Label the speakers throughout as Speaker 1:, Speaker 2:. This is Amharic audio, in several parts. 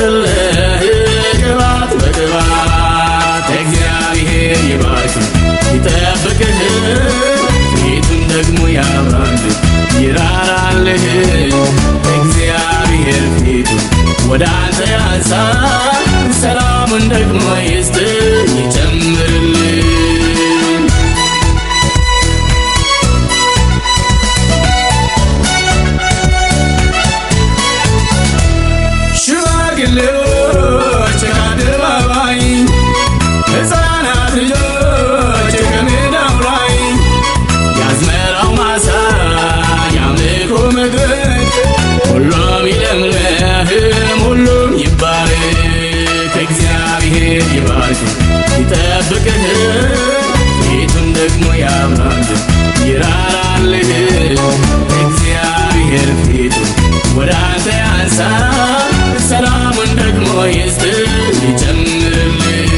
Speaker 1: ይበዝልህ ቅባት በቅባት እግዚአብሔር ይባርክ ይጠብቅህ ፊቱን ደግሞ ያብራልህ ይራራልህ እግዚአብሔር ፊቱን ወደ አንተ ያንሳ ሰላሙን ደግሞ ይስጥህ ይጨምርልህ ሽማግሌዎች ከአደባባይ ሕፃናት ልጆች ከሜዳው ላይ የአዝመራው ማሳ የአምልኮ መድረክ ሁሉም ይለምልም ሁሉም ይባረክ እግዚአብሔር ይባርክ ይጠብቅህ ፊቱን ደግሞ ያብራልህ ይራራልህ እግዚአብሔር ፊቱን ወደ አንተ ያንሳ ሰላሙን ደግሞ ይስጥህ ይጨምርልህ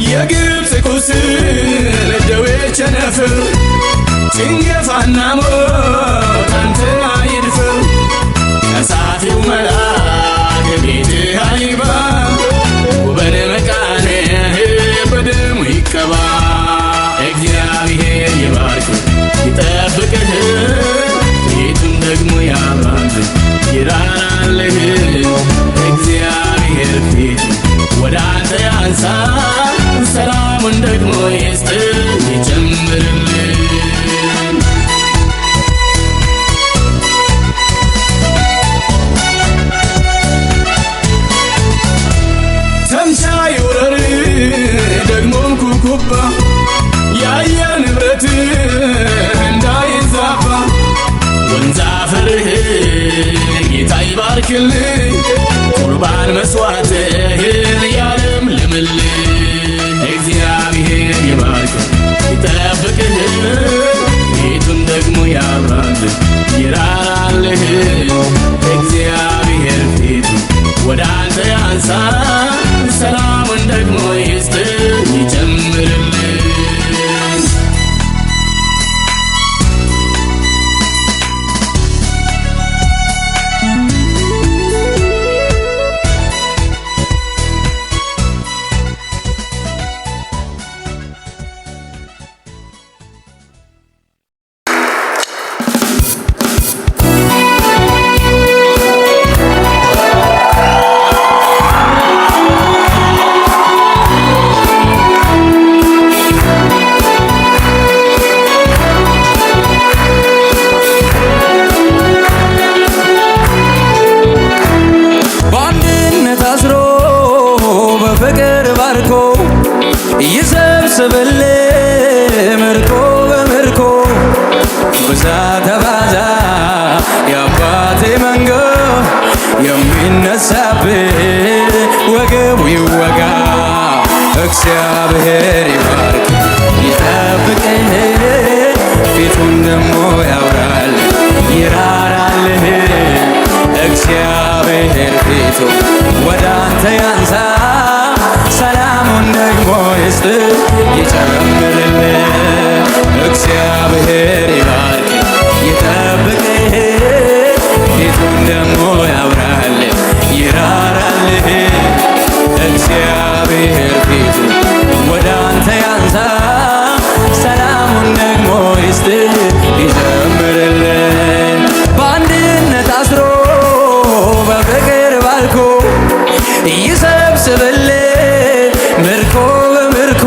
Speaker 1: የግብፅ ቁስል ደዌ ቸነፈር ጭንገፋና ሞት አንተን አይድፈር ከሳፊው መልአክ ቤትህ አይግባ ውበን መቃንህ በደሙ ይቀባ እግዚአብሔር ይባርክ ይጠብቅህ ፊቱን ደግሞ ያብራልህ ይራራልህ እግዚአብሔር ፊቱን ወደ አንተ ያንሳ ሰላሙን ደግሞ ይስጥህ ይጨምርልህ ተምሳ ይውረር ደግሞም ኩኩባ የአየር ንብረት እንዳይዛባ ወንዝ አፈርህ ጌታ ይባርክልህ ቁርባን መስዋዕትህን ያለምልምልህ እግዚአብሔር ይባርክ ይጠብቅህ ፊቱን ደግሞ ያብራልህ ይራራልህ እግዚአብሔር ፊቱን ወደ አንተ ያንሳ ሰላሙን ደግሞ ይስጥህ ይጨምርልህ
Speaker 2: ይሰብስብልህ ምርኮ በምርኮ ብዛ ተባዛ የአባቴ መንጎ የሚነሳብህ ወገቡ ይወጋ እግዚአብሔር ይባርክ ይጠብቅህ ፊቱን ደግሞ ያብራል ይራራልህ እግዚአብሔር ፊቱን ወደ አንተ ያንሳ ሰላሙን ደግሞ ይስጥህ ይጨምርልህ እግዚአብሔር ይባርክ ይጠብቅህ ፊቱን ደግሞ ያብራልህ ይራራልህ እግዚአብሔር ፊቱን ወደ አንተ ያንሳ ሰላሙን ደግሞ ይስጥህ ይጨምርልህ በአንድነት አስሮ በፍቅር ባርኮ ይሰብስብልህ ምርኮ በምርኮ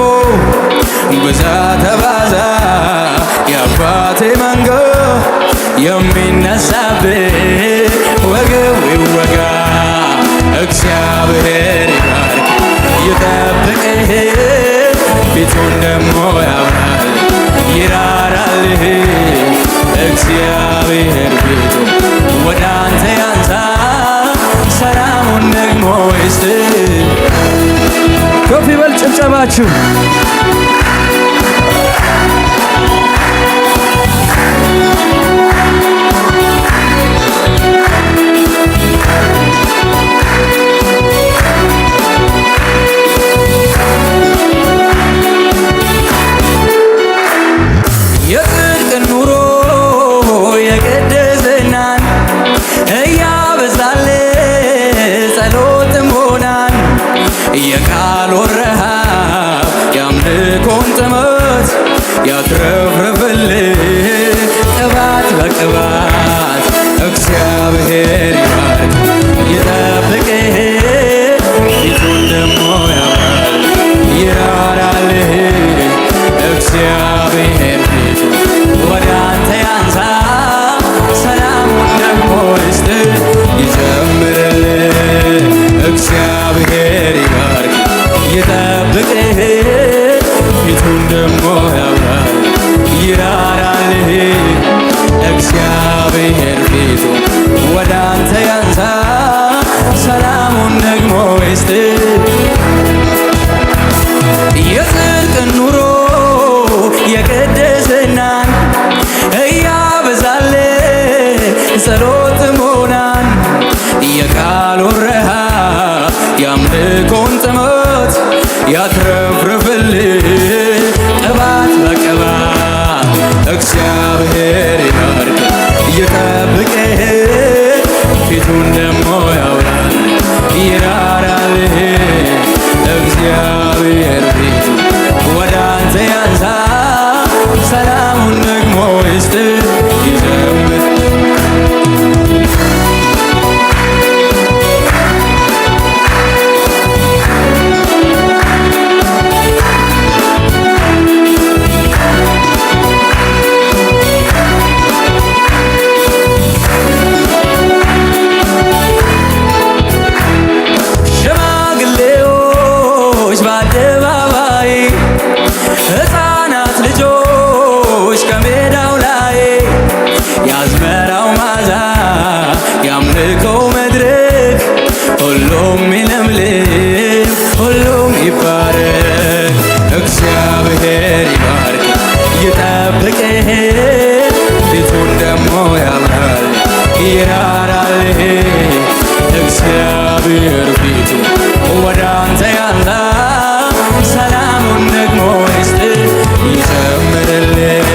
Speaker 2: ብዛ ተባዛ የአባቴ መንጎ የሚነሳብህ ወገቡ ይወጋ እግዚአብሔር ይባርክ ይጠብቅህ ፊቱን ደግሞ ያብራል ይራራልህ እግዚአብሔር ፊቱን ወደ አንተ ያንሳ ሰላሙን ደግሞ ይስጥህ ከፍ ይበል ጭብጨባችሁ ያትረፍርፍልህ ቅባት በቅባት እግዚአብሔር ይባርክ ይጠብቅህ ፊቱን ደሞ ያብራል ይራራልህ እግዚአብሔር ፊቱን ወደ አንተ ያንሳ ሰላሙን ደግሞ ይስጥህ ይጨምርልህ እግዚአብሔር ይባርክ ይጠብቅህ ፊቱን ደሞ ያብራል ይራራልህ እግዚአብሔር ፊቱን ወደ አንተ ያንሳ ሰላሙን ደግሞ ይስጥህ የጽድቅን ኑሮ የቅድስናን እያበዛልህ ጸሎት ሞናን የቃሉን ረሃብ የአምልኮን ጥሞት ያትረፍርፍልህ ቅባት በቅባት እግዚአብሔር ይባርክ ይጠብቅህ ፊቱን ደሞ ያውራል ይራራልህ እግዚአብሔር ፊቱን ወደ አንተ ያንሳ ሰላሙን ደግሞ ይስጥህ ይዘምር ሕፃናት ልጆች ከሜዳው ላይ የአዝመራው ማዛ የአምልኮው መድረክ ሁሉም ይለምልም ሁሉም ይባረክ እግዚአብሔር ይባርክ ይጠብቅህ ፊቱን ደሞ ያብራል ይራራልህ እግዚአብሔር ፊቱን ወደ አንተ ያንሳ ሰላሙን ደግሞ ይስጥህ ይጨምርልህ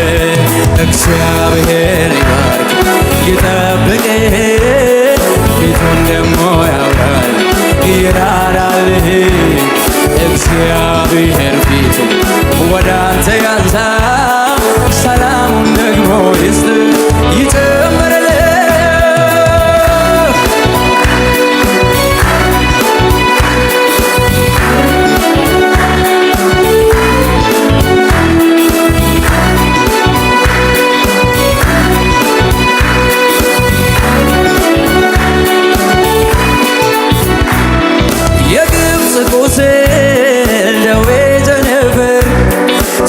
Speaker 2: እግዚአብሔር ይባርክ ይጠብቅህ ፊቱን ደግሞ ያብራል ይራራልህ እግዚአብሔር ፊቱን ወደ አንተ ያንሳ ሰላሙን ደግሞ ይስጥህ ይጨምርልህ ደዌ ቸነፈር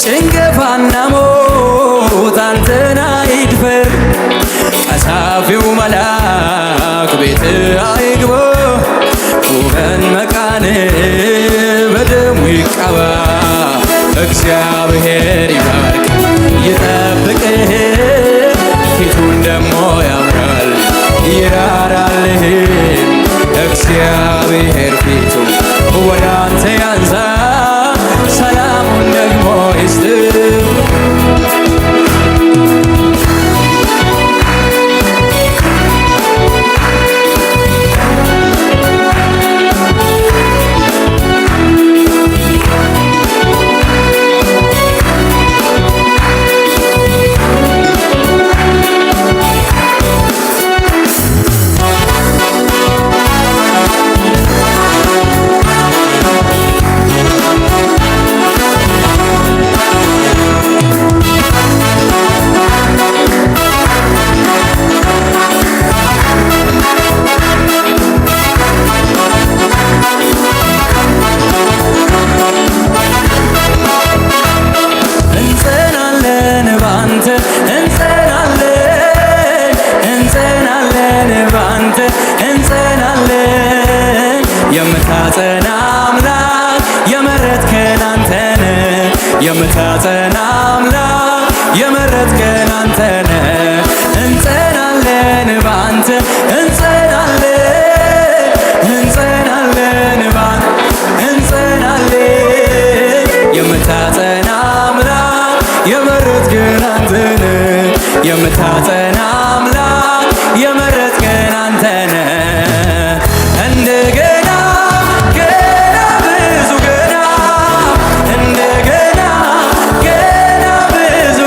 Speaker 2: ጭንገፋና ሞት አንተን አይድፈር ቀሳፊው መልአክ ቤት አይግባ ውበን መቃን በደሙ ይቀባ እግዚአብሔር ይባርክ ይጠብቅህ ፊቱን ደሞ ያብራል ይራራልህ እግዚአብሔር ፊቱን ወደ አንተ ያንሳ ሰላሙን ደግሞ ይስጥህ እንጸናለን የምታጸና አምላክ የመረጥከን አንተነ የምታጸና አምላክ የመረጥከን አንተነ እንጸናለን ባንተ እንጸናለን ባንተ እንጸናለን የምታጸና አምላክ የመረጥከን አንተነ የምታጸና አምላክ የመረጥከን አንተነ እንደገና ገና ብዙ ገና እንደገና ገና ብዙ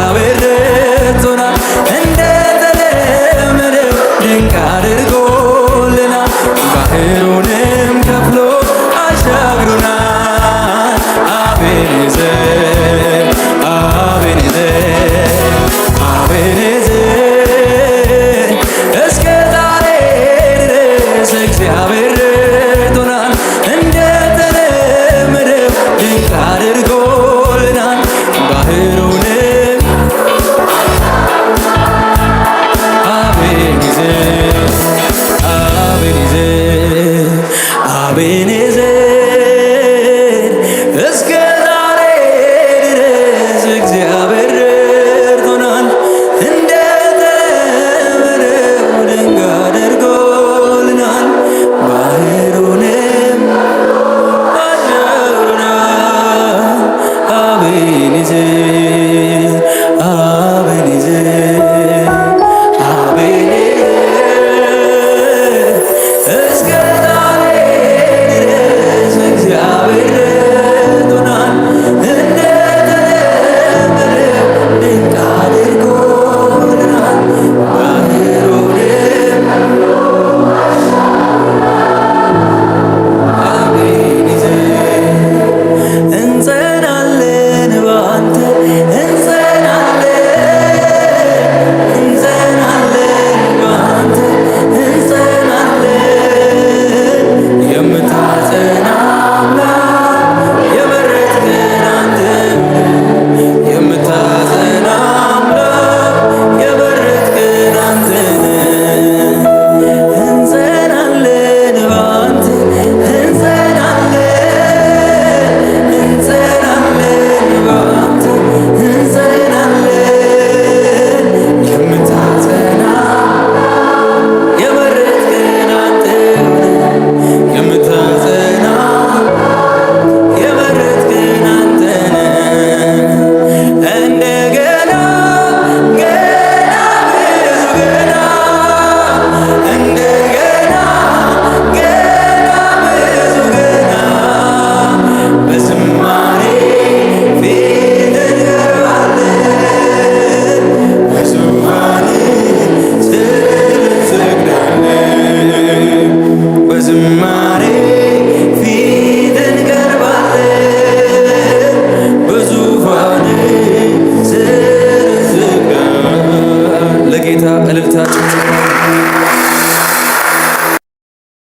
Speaker 2: እግዚአብሔር